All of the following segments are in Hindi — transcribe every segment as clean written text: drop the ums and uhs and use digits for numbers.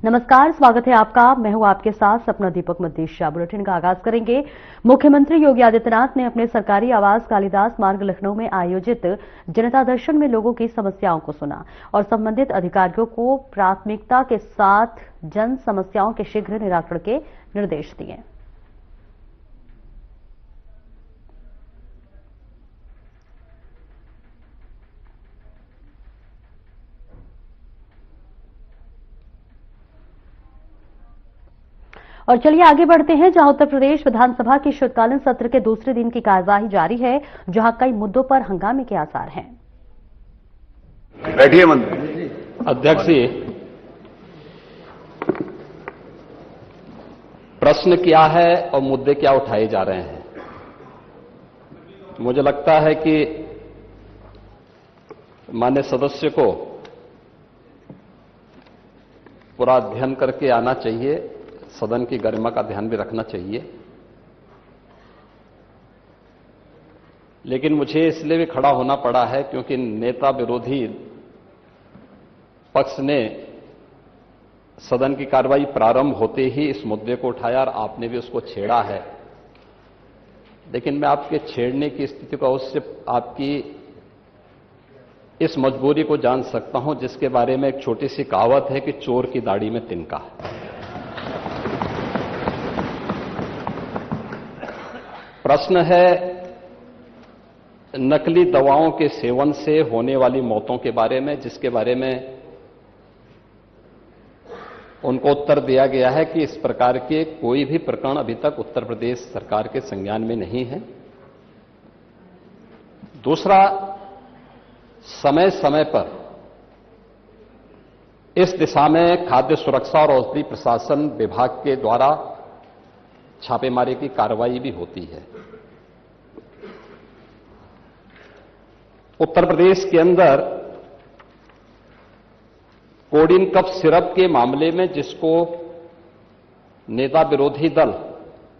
नमस्कार, स्वागत है आपका। मैं हूं आपके साथ सपना दीपक मद्देशिया। बुलेटिन का आगाज करेंगे। मुख्यमंत्री योगी आदित्यनाथ ने अपने सरकारी आवास कालिदास मार्ग लखनऊ में आयोजित जनता दर्शन में लोगों की समस्याओं को सुना और संबंधित अधिकारियों को प्राथमिकता के साथ जन समस्याओं के शीघ्र निराकरण के निर्देश दिए। और चलिए आगे बढ़ते हैं, जहां उत्तर प्रदेश विधानसभा के शीतकालीन सत्र के दूसरे दिन की कार्यवाही जारी है, जहां कई मुद्दों पर हंगामे के आसार हैं। बैठिए मंत्री। अध्यक्ष जी, प्रश्न क्या है और मुद्दे क्या उठाए जा रहे हैं? मुझे लगता है कि माननीय सदस्य को पूरा अध्ययन करके आना चाहिए, सदन की गरिमा का ध्यान भी रखना चाहिए। लेकिन मुझे इसलिए भी खड़ा होना पड़ा है क्योंकि नेता विरोधी पक्ष ने सदन की कार्रवाई प्रारंभ होते ही इस मुद्दे को उठाया और आपने भी उसको छेड़ा है। लेकिन मैं आपके छेड़ने की स्थिति को उससे आपकी इस मजबूरी को जान सकता हूं, जिसके बारे में एक छोटी सी कहावत है कि चोर की दाढ़ी में तिनका। प्रश्न है नकली दवाओं के सेवन से होने वाली मौतों के बारे में, जिसके बारे में उनको उत्तर दिया गया है कि इस प्रकार के कोई भी प्रकरण अभी तक उत्तर प्रदेश सरकार के संज्ञान में नहीं है। दूसरा, समय समय पर इस दिशा में खाद्य सुरक्षा और औषधि प्रशासन विभाग के द्वारा छापेमारी की कार्रवाई भी होती है। उत्तर प्रदेश के अंदर कोडिन कफ सिरप के मामले में, जिसको नेता विरोधी दल,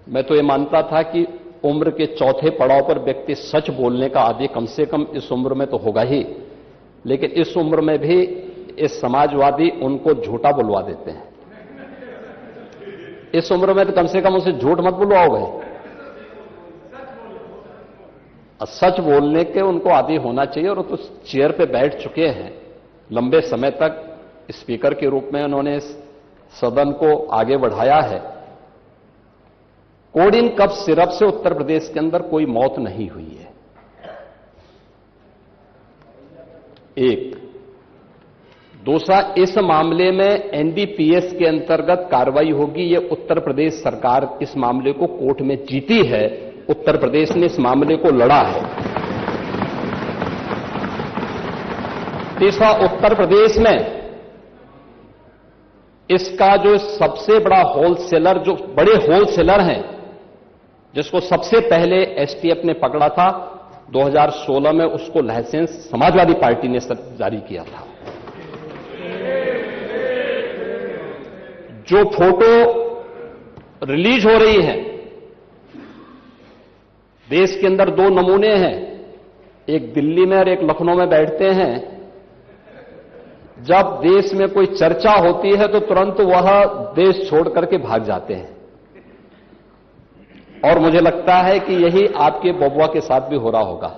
मैं तो ये मानता था कि उम्र के चौथे पड़ाव पर व्यक्ति सच बोलने का आदी कम से कम इस उम्र में तो होगा ही, लेकिन इस उम्र में भी इस समाजवादी उनको झूठा बुलवा देते हैं। इस उम्र में तो कम से कम उसे झूठ मत बुलवाओ भाई, सच बोलने के उनको आदी होना चाहिए। और तो चेयर पे बैठ चुके हैं लंबे समय तक, स्पीकर के रूप में उन्होंने सदन को आगे बढ़ाया है। कोडिन कफ सिरप से उत्तर प्रदेश के अंदर कोई मौत नहीं हुई है। एक। दूसरा, इस मामले में एनडीपीएस के अंतर्गत कार्रवाई होगी। ये उत्तर प्रदेश सरकार इस मामले को कोर्ट में जीती है, उत्तर प्रदेश ने इस मामले को लड़ा है। तीसरा, उत्तर प्रदेश में इसका जो सबसे बड़ा होलसेलर, जो बड़े होलसेलर हैं, जिसको सबसे पहले एसटीएफ ने पकड़ा था 2016 में, उसको लाइसेंस समाजवादी पार्टी ने जारी किया था। जो फोटो रिलीज हो रही है, देश के अंदर दो नमूने हैं, एक दिल्ली में और एक लखनऊ में बैठते हैं। जब देश में कोई चर्चा होती है तो तुरंत वह देश छोड़ करके भाग जाते हैं। और मुझे लगता है कि यही आपके बबुआ के साथ भी हो रहा होगा।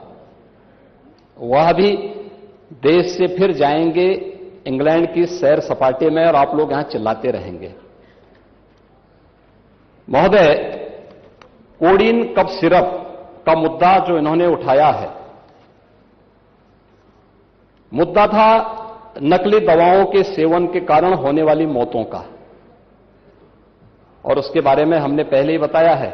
वह भी देश से फिर जाएंगे इंग्लैंड की सैर सपाटे में और आप लोग यहां चिल्लाते रहेंगे। महोदय, कोडिन कफ सिरप का मुद्दा जो इन्होंने उठाया है, मुद्दा था नकली दवाओं के सेवन के कारण होने वाली मौतों का। और उसके बारे में हमने पहले ही बताया है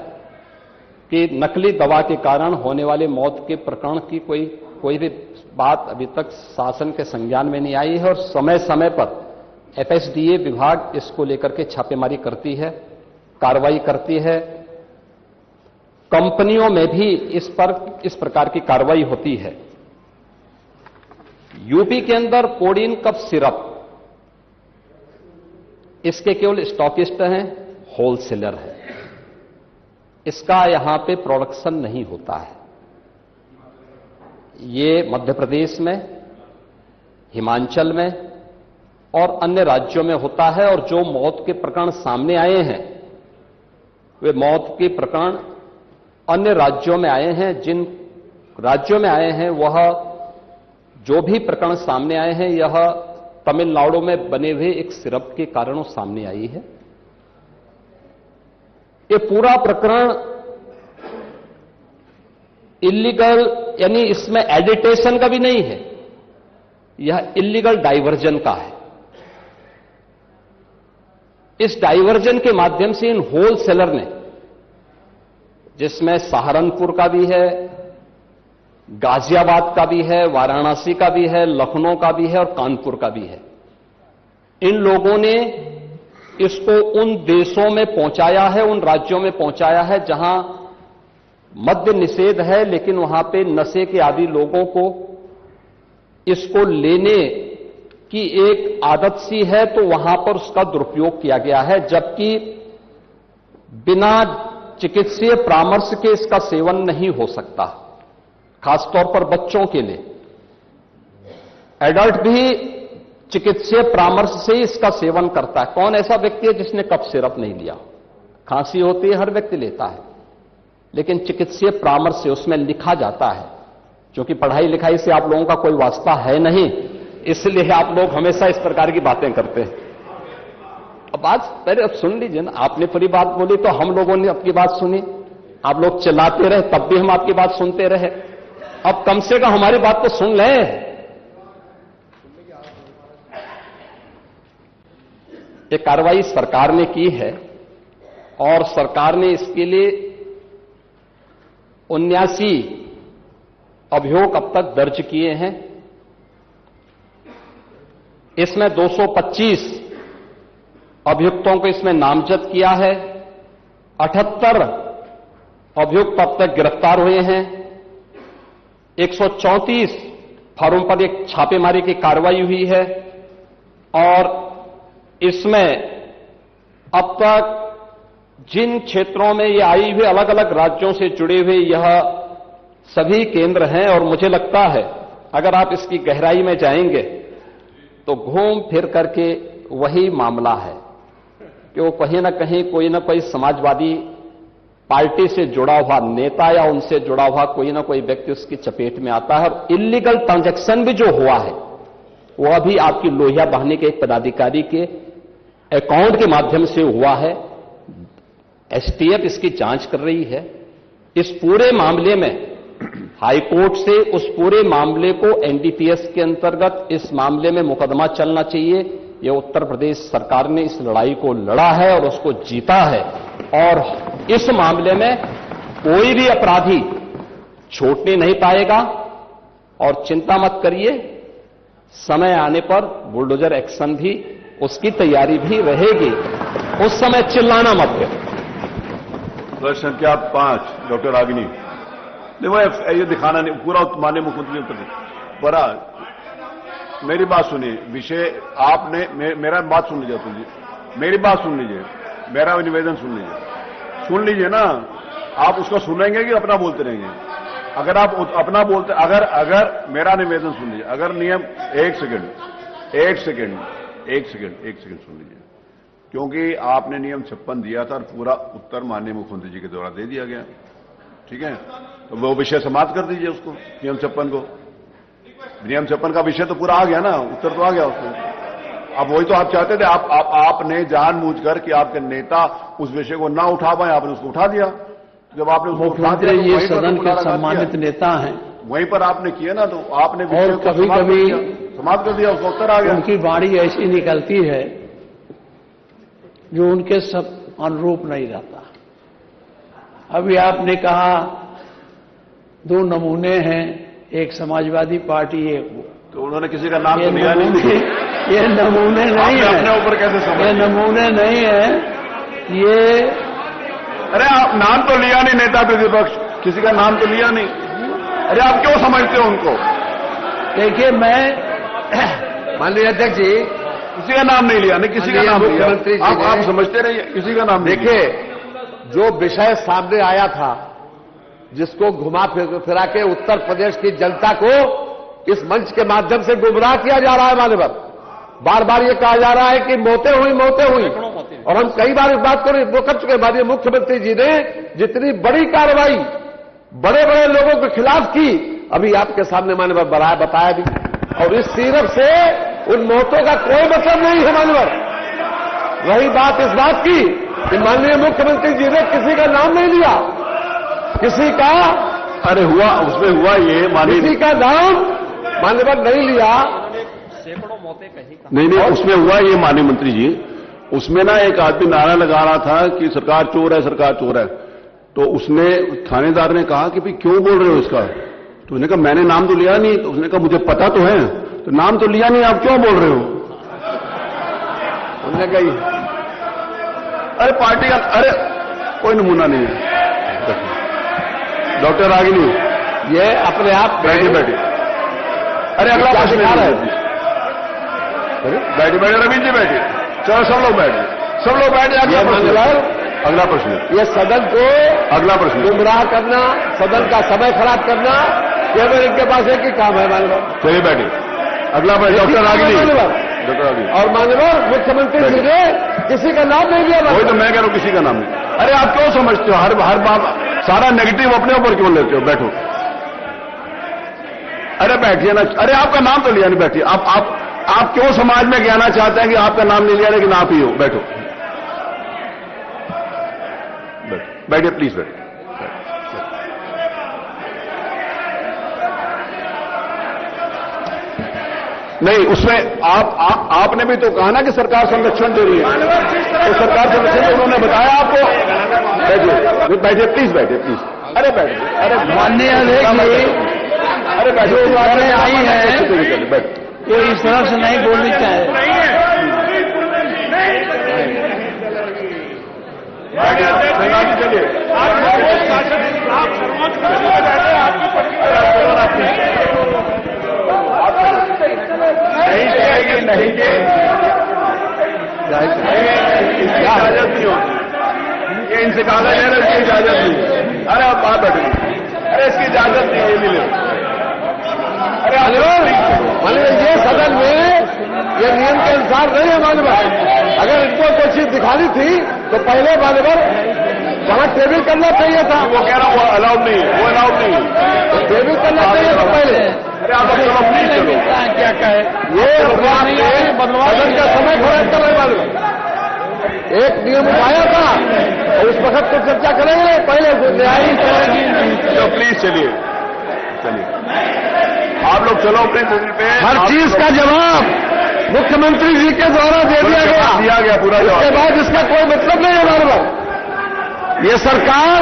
कि नकली दवा के कारण होने वाली मौत के प्रकरण की कोई भी बात अभी तक शासन के संज्ञान में नहीं आई है। और समय समय पर एफएसडीए विभाग इसको लेकर के छापेमारी करती है, कार्रवाई करती है। कंपनियों में भी इस प्रकार की कार्रवाई होती है। यूपी के अंदर कोडिन कफ सिरप, इसके केवल स्टॉकिस्ट हैं, होलसेलर हैं। इसका यहां पे प्रोडक्शन नहीं होता है। ये मध्य प्रदेश में, हिमाचल में, और अन्य राज्यों में होता है, और जो मौत के प्रकरण सामने आए हैं वे मौत के प्रकरण अन्य राज्यों में आए हैं। जिन राज्यों में आए हैं वह जो भी प्रकरण सामने आए हैं यह तमिलनाडु में बने हुए एक सिरप के कारणों सामने आई है। ये पूरा प्रकरण इलीगल, यानी इसमें एडिटेशन का भी नहीं है, यह इलीगल डाइवर्जन का है। इस डाइवर्जन के माध्यम से इन होलसेलर ने, जिसमें सहारनपुर का भी है, गाजियाबाद का भी है, वाराणसी का भी है, लखनऊ का भी है और कानपुर का भी है, इन लोगों ने इसको उन देशों में पहुंचाया है, उन राज्यों में पहुंचाया है जहां मद्य निषेध है, लेकिन वहां पे नशे के आदी लोगों को इसको लेने की एक आदत सी है, तो वहां पर उसका दुरुपयोग किया गया है, जबकि बिना चिकित्सीय परामर्श के इसका सेवन नहीं हो सकता, खासतौर पर बच्चों के लिए। एडल्ट भी चिकित्सीय परामर्श से ही इसका सेवन करता है। कौन ऐसा व्यक्ति है जिसने कफ सिरप नहीं लिया? खांसी होती है, हर व्यक्ति लेता है, लेकिन चिकित्सीय परामर्श से उसमें लिखा जाता है। क्योंकि पढ़ाई लिखाई से आप लोगों का कोई वास्ता है नहीं, इसलिए आप लोग हमेशा इस प्रकार की बातें करते हैं। अब बात पहले अब सुन लीजिए ना, आपने पूरी बात बोली तो हम लोगों ने आपकी बात सुनी, आप लोग चिल्लाते रहे तब भी हम आपकी बात सुनते रहे। अब कम से कम हमारी बात तो सुन लें। ये कार्रवाई सरकार ने की है और सरकार ने इसके लिए 79 अभियोग अब तक दर्ज किए हैं। इसमें 225 अभियुक्तों को इसमें नामजद किया है। 78 अभियुक्त अब तक गिरफ्तार हुए हैं। 134 फर्मों पर एक छापेमारी की कार्रवाई हुई है और इसमें अब तक जिन क्षेत्रों में ये आई हुई अलग अलग राज्यों से जुड़े हुए यह सभी केंद्र हैं, और मुझे लगता है अगर आप इसकी गहराई में जाएंगे तो घूम फिर करके वही मामला है कि वो कहीं ना कहीं कोई ना कोई समाजवादी पार्टी से जुड़ा हुआ नेता या उनसे जुड़ा हुआ कोई ना कोई व्यक्ति उसकी चपेट में आता है। और इलीगल ट्रांजैक्शन भी जो हुआ है वह भी आपकी लोहिया बहाने के एक पदाधिकारी के अकाउंट के माध्यम से हुआ है। एसटीएफ इसकी जांच कर रही है। इस पूरे मामले में हाईकोर्ट से उस पूरे मामले को एनडीपीएस के अंतर्गत इस मामले में मुकदमा चलना चाहिए। ये उत्तर प्रदेश सरकार ने इस लड़ाई को लड़ा है और उसको जीता है, और इस मामले में कोई भी अपराधी छूटने नहीं पाएगा। और चिंता मत करिए, समय आने पर बुलडोजर एक्शन भी, उसकी तैयारी भी रहेगी। उस समय चिल्लाना मत करो। प्रश्न संख्या 5 डॉक्टर रागिनी। देखो ये दिखाना नहीं, पूरा माननीय मुख्यमंत्री पर मेरी बात सुनिए। विषय आपने मेरा बात सुन लीजिए, मेरी बात सुन लीजिए, मेरा निवेदन सुन लीजिए ना। आप उसको सुनेंगे कि अपना बोलते रहेंगे? अगर आप अपना बोलते, अगर मेरा निवेदन सुन लीजिए। अगर नियम एक सेकंड सुन लीजिए, क्योंकि आपने नियम 56 दिया था और पूरा उत्तर माननीय मुख्यमंत्री जी के द्वारा दे दिया गया, ठीक है? तो वो विषय समाप्त कर दीजिए उसको, नियम 56 को। नियम 56 का विषय तो पूरा आ गया ना, उत्तर तो आ गया उसको। अब वही तो आप चाहते थे, आपने जानबूझकर कि आपके नेता उस विषय को ना उठा पाए, आपने उसको उठा दिया। जब आपने उसको उठा दिया, ये सदन के सम्मानित नेता हैं, वहीं पर आपने किया ना, तो आपने और कभी कभी समाप्त कर दिया, उसका उत्तर आ गया। उनकी वाणी ऐसी निकलती है जो उनके सब अनुरूप नहीं रहता। अभी आपने कहा 2 नमूने हैं, एक समाजवादी पार्टी, एक वो। तो उन्होंने किसी का नाम तो लिया नहीं। ये नमूने नहीं है, अपने ऊपर कैसे समझ? ये नमूने नहीं है, ये अरे आप नाम तो लिया नहीं, नेता प्रतिपक्ष किसी का नाम तो लिया नहीं। अरे आप क्यों समझते हो उनको? देखिए, मैं माननीय अध्यक्ष जी, किसी का नाम नहीं लिया, नहीं किसी का नाम लिया। आप समझते रहिए, किसी का नाम। देखिए, जो विषय सामने आया था, जिसको घुमा फिरा के उत्तर प्रदेश की जनता को इस मंच के माध्यम से गुमराह किया जा रहा है, माननीय, बार बार ये कहा जा रहा है कि मौतें हुई और हम कई बार इस बात को कर चुके हैं। माननीय मुख्यमंत्री जी ने जितनी बड़ी कार्रवाई बड़े बड़े लोगों के खिलाफ की, अभी आपके सामने माननीय बताया भी, और इस सीरप से उन मौतों का कोई मतलब नहीं है माननीय। रही बात इस बात की कि माननीय मुख्यमंत्री जी ने किसी का नाम नहीं लिया, किसी का अरे हुआ, उसमें हुआ ये माननीय, किसी का नाम माननीय नहीं लिया, सैकड़ों मौतें कहीं नहीं, उसमें हुआ ये माननीय मंत्री जी, उसमें ना एक आदमी नारा लगा रहा था कि सरकार चोर है, सरकार चोर है। तो उसने थानेदार ने कहा कि भाई क्यों बोल रहे हो इसका? तो उसने कहा मैंने नाम तो लिया नहीं। तो उसने कहा मुझे पता तो है, तो नाम तो लिया नहीं, आप क्यों बोल रहे हो? उन्होंने कहा अरे पार्टी का, अरे कोई नमूना नहीं है। डॉक्टर रागिनी, ये अपने आप बैठिए। अरे अगला प्रश्न आ रहा है, बैठिए रवींद्र जी बैठिए। चलो सब लोग बैठिए। अगला प्रश्न, ये सदन को अगला प्रश्न, गुमराह करना, सदन का समय खराब करना, केवल इनके पास एक ही काम है माननीय। चलिए बैठिए। अगला प्रश्न डॉक्टर रागिनी। और माननीय मुख्यमंत्री जी ने किसी का नाम नहीं लिया। वही तो मैं कह रहा हूं, किसी का नाम नहीं। अरे आप क्यों समझते हो हर बात सारा नेगेटिव अपने ऊपर क्यों लेते हो? बैठो। अरे बैठिए ना। अरे आपका नाम तो लिया नहीं, बैठिए। आप क्यों समाज में कहना चाहते हैं कि आपका नाम नहीं लिया लेकिन आप ही हो? बैठो, बैठिए प्लीज, बैठिए। नहीं, उसमें आपने भी तो कहा ना कि सरकार संरक्षण दे रही है, तो सरकार संरक्षण तो उन्होंने बताया आपको। बैठिए प्लीज, बैठिए। अरे बैठिए। अरे माननीय अरे बैठो, आई है बैठ। वो इस तरह से नहीं बोलनी चाहिए। नहीं, इजाजत नहीं होती, ये इनसे कागज लेने की इजाजत नहीं। अरे आप बात बैठे, अरे इसकी इजाजत नहीं, ये मिले। अरे माननीय ये सदन में ये नियम के अनुसार नहीं है माननीय। अगर इनको कोई चीज दिखानी थी तो पहले माननीय वहां टेबल करना चाहिए था। वो कह रहा हूं वो अलाउड नहीं है, वो अलाउड नहीं है। टेबल करना चाहिए था पहले। अरे आप चलो प्लीज चलो। क्या कहे ये सदन का समय खराब कर रहे मालूम। एक नियम उठाया था और उस वक्त तो चर्चा करेंगे, पहले तो प्लीज चलिए। आप लोग चलो अपने पे। हर चीज का जवाब मुख्यमंत्री जी के द्वारा दे दिया गया पूरा जवाब। उसके बाद इसका कोई मतलब नहीं है मालूम। ये सरकार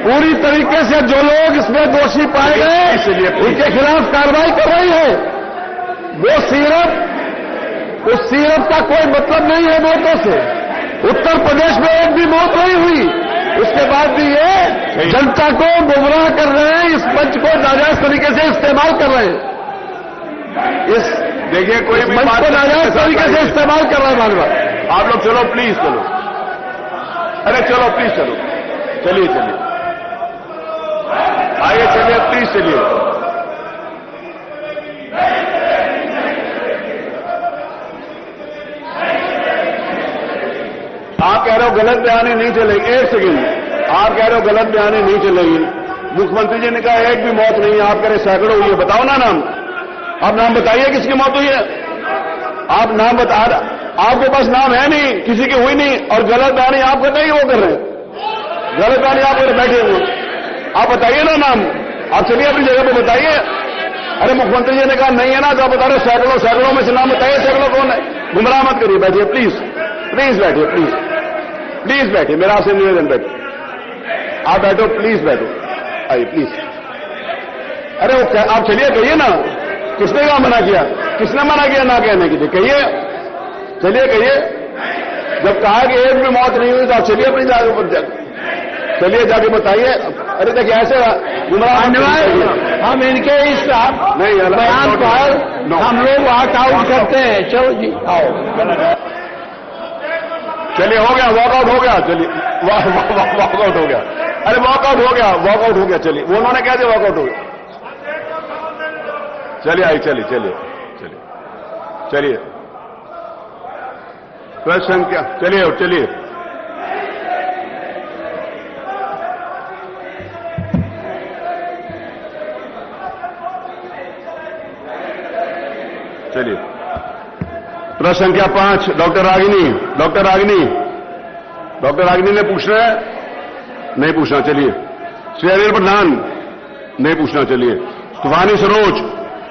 पूरी तरीके से जो लोग इसमें दोषी पाए गए उनके खिलाफ कार्रवाई कर रही है। वो उस सीरप का कोई मतलब नहीं है मौतों से। उत्तर प्रदेश में एक भी मौत नहीं हुई, उसके बाद भी ये जनता को गुमराह कर रहे हैं, इस मंच को नाजायज तरीके से इस्तेमाल कर रहे हैं। इस देखिए कोई भी मंच को नाजायज तरीके से इस्तेमाल कर रहे हैं मानव। आप लोग चलो प्लीज, चलो। अरे चलो प्लीज, चलो। चलिए आइए, चलिए प्लीज, चलिए। आप कह रहे हो गलत बयानी नहीं चलेगी। एक सेकेंड, आप कह रहे हो गलत बयानी नहीं चलेगी। मुख्यमंत्री जी ने कहा एक भी मौत नहीं है, आप कह रहे सैकड़ों हुई है। बताओ ना नाम, आप नाम बताइए किसकी मौत हुई है। आप नाम बता, आपके पास नाम है नहीं, किसी की हुई नहीं, और गलत बयानी आप करते ही वो कर रहे हैं। गलत बयानी आप बैठे हुए, आप बताइए ना नाम। आप चलिए अपनी जगह पे बताइए। अरे मुख्यमंत्री जी ने कहा नहीं है ना, तो आप बता रहे सैकड़ों में से नाम बताइए। सैकड़ों कौन है? गुमराह मत करिए। बैठिए प्लीज, बैठिए प्लीज बैठिए। मेरा आपसे निवेदन, बैठिए। आप बैठो प्लीज, बैठो। आइए प्लीज। अरे वो आप चलिए, कहिए ना किसने कहा मना किया, किसने मना किया ना कहने के लिए? कहिए, चलिए कहिए। जब कहा कि एक भी मौत नहीं हुई तो आप चलिए अपनी जगह पर, चलिए जाके बताइए। अरे देखिए ऐसे गुमराह, हम इनके इस नहीं बयान पर हम लोग वॉकआउट करते हैं। चलो जी, आओ। चलिए हो गया, वॉकआउट हो गया। चलिए वॉकआउट हो गया। अरे वॉकआउट हो गया। चलिए वो उन्होंने कहा वॉकआउट हो गया। चलिए आइए, चलिए। प्रश्न संख्या, चलिए चलिए, चलिए। प्रश्न संख्या 5 doctor Ragini, doctor Ragini, doctor Ragini ने पूछना है? नहीं पूछना, चलिए। श्री अनिल प्रधान, नहीं पूछना, चलिए। तूफानी सरोज,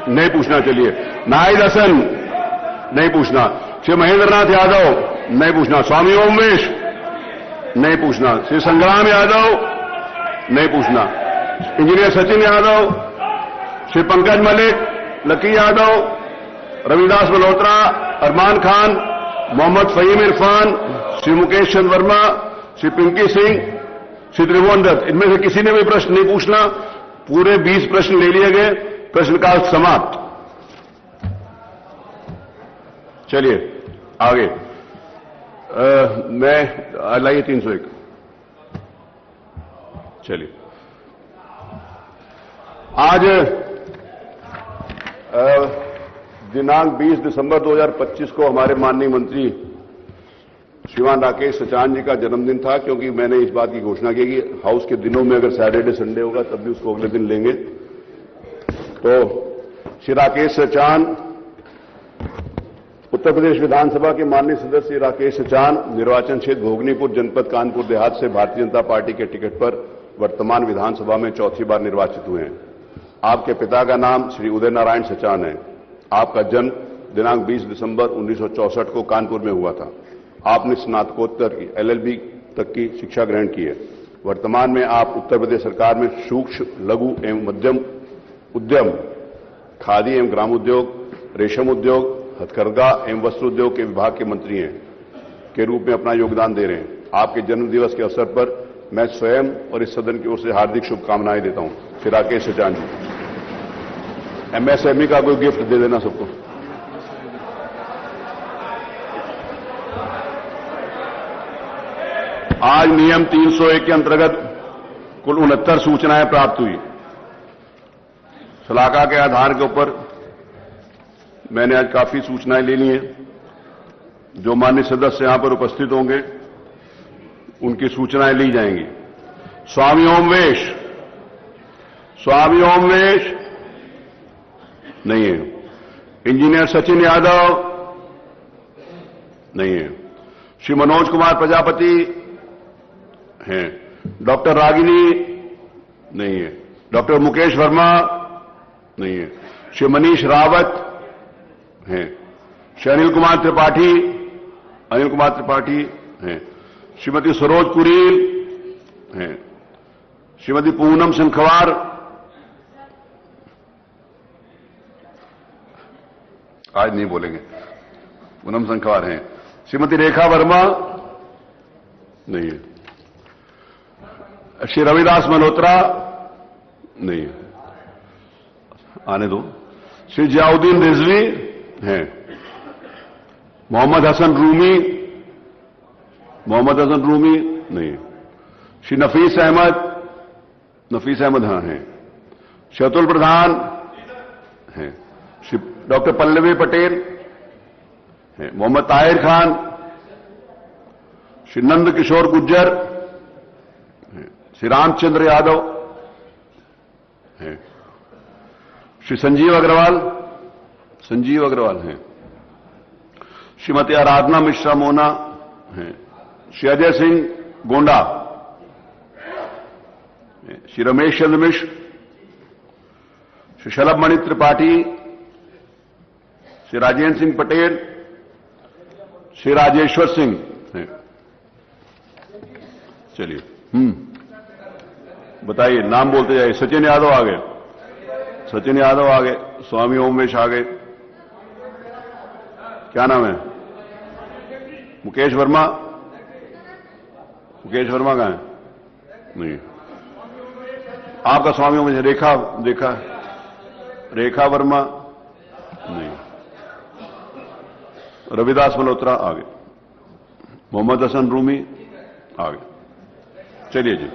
नहीं पूछना, चलिए। नाहिद हसन, नहीं पूछना। श्री महेंद्र नाथ यादव, नहीं पूछना। स्वामी ओमवेश, नहीं पूछना। श्री संग्राम यादव, नहीं पूछना। इंजीनियर सचिन यादव, श्री पंकज मलिक, लकी यादव, रविदास मल्होत्रा, अरमान खान, मोहम्मद फहीम इरफान, श्री मुकेश चंद्र वर्मा, श्री पिंकी सिंह, श्री त्रिभुवन दत्त, इनमें से किसी ने भी प्रश्न नहीं पूछना। पूरे 20 प्रश्न ले लिए गए, प्रश्नकाल समाप्त। चलिए आगे। मैं लाइए 301, चलिए। आज दिनांक 20 दिसंबर 2025 को हमारे माननीय मंत्री श्रीमान राकेश सचान जी का जन्मदिन था, क्योंकि मैंने इस बात की घोषणा की कि हाउस के दिनों में अगर सैटरडे संडे होगा तब भी उसको अगले दिन लेंगे। तो श्री राकेश सचान, उत्तर प्रदेश विधानसभा के माननीय सदस्य राकेश सचान निर्वाचन क्षेत्र भोगनीपुर, जनपद कानपुर देहात से भारतीय जनता पार्टी के टिकट पर वर्तमान विधानसभा में चौथी बार निर्वाचित हुए हैं। आपके पिता का नाम श्री उदय नारायण सचान है। आपका जन्म दिनांक 20 दिसंबर 1964 को कानपुर में हुआ था। आपने स्नातकोत्तर की LLB तक की शिक्षा ग्रहण की है। वर्तमान में आप उत्तर प्रदेश सरकार में सूक्ष्म, लघु एवं मध्यम उद्यम, खादी एवं ग्रामोद्योग, रेशम उद्योग, हथकरघा एवं वस्त्र उद्योग के विभाग के मंत्री हैं के रूप में अपना योगदान दे रहे हैं। आपके जन्म दिवस के अवसर पर मैं स्वयं और इस सदन की ओर से हार्दिक शुभकामनाएं देता हूं। श्री राकेश सचान जी, MSME का कोई गिफ्ट दे देना सबको। आज नियम 301 के अंतर्गत कुल 69 सूचनाएं प्राप्त हुई। सलाहकार के आधार के ऊपर मैंने आज काफी सूचनाएं ले ली हैं। जो माननीय सदस्य यहां पर उपस्थित होंगे उनकी सूचनाएं ली जाएंगी। स्वामी ओमवेश, स्वामी ओमवेश नहीं है। इंजीनियर सचिन यादव नहीं है। श्री मनोज कुमार प्रजापति हैं। डॉक्टर रागिनी नहीं है। डॉक्टर मुकेश वर्मा नहीं है। श्री मनीष रावत हैं। श्री अनिल कुमार त्रिपाठी, अनिल कुमार त्रिपाठी हैं। श्रीमती सरोज कुरील हैं। श्रीमती पूनम सिंखवार, आज नहीं बोलेंगे, पूनम सिंखवार हैं। श्रीमती रेखा वर्मा नहीं है। श्री रविदास मल्होत्रा नहीं है, आने दो। श्री जियाउद्दीन रिजवी हैं। मोहम्मद हसन रूमी, मोहम्मद हसन रूमी नहीं है। श्री नफीस अहमद, नफीस अहमद हाँ हैं। श्री अतुल प्रधान हैं। श्री डॉक्टर पल्लवी पटेल हैं। मोहम्मद ताहिर खान, श्री नंद किशोर गुज्जर हैं। श्री रामचंद्र यादव हैं। श्री संजीव अग्रवाल, संजीव अग्रवाल हैं। श्रीमती आराधना मिश्रा मोना हैं। श्री अजय सिंह गोंडा, श्री रमेश चंद्र मिश्र, श्री शलभ मणि त्रिपाठी, श्री राजेंद्र सिंह पटेल, श्री राजेश्वर सिंह हैं। चलिए बताइए, नाम बोलते जाइए। सचिन यादव आ गए, सचिन यादव आ गए। स्वामी ओमवेश आ गए। क्या नाम है? मुकेश वर्मा, मुकेश वर्मा कहां है? नहीं। आपका स्वामी ओमवेश। रेखा, देखा, रेखा वर्मा नहीं। रविदास मल्होत्रा आ गए। मोहम्मद हसन रूमी आ गए। चलिए जी,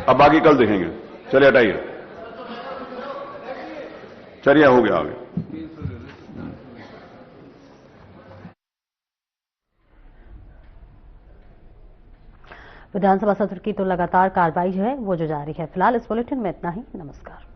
अब बाकी कल देखेंगे। चलिए हटाइए, चलिए हो गया आगे। विधानसभा सत्र की तो लगातार कार्रवाई है वो जो जारी है। फिलहाल इस बुलेटिन में इतना ही। नमस्कार।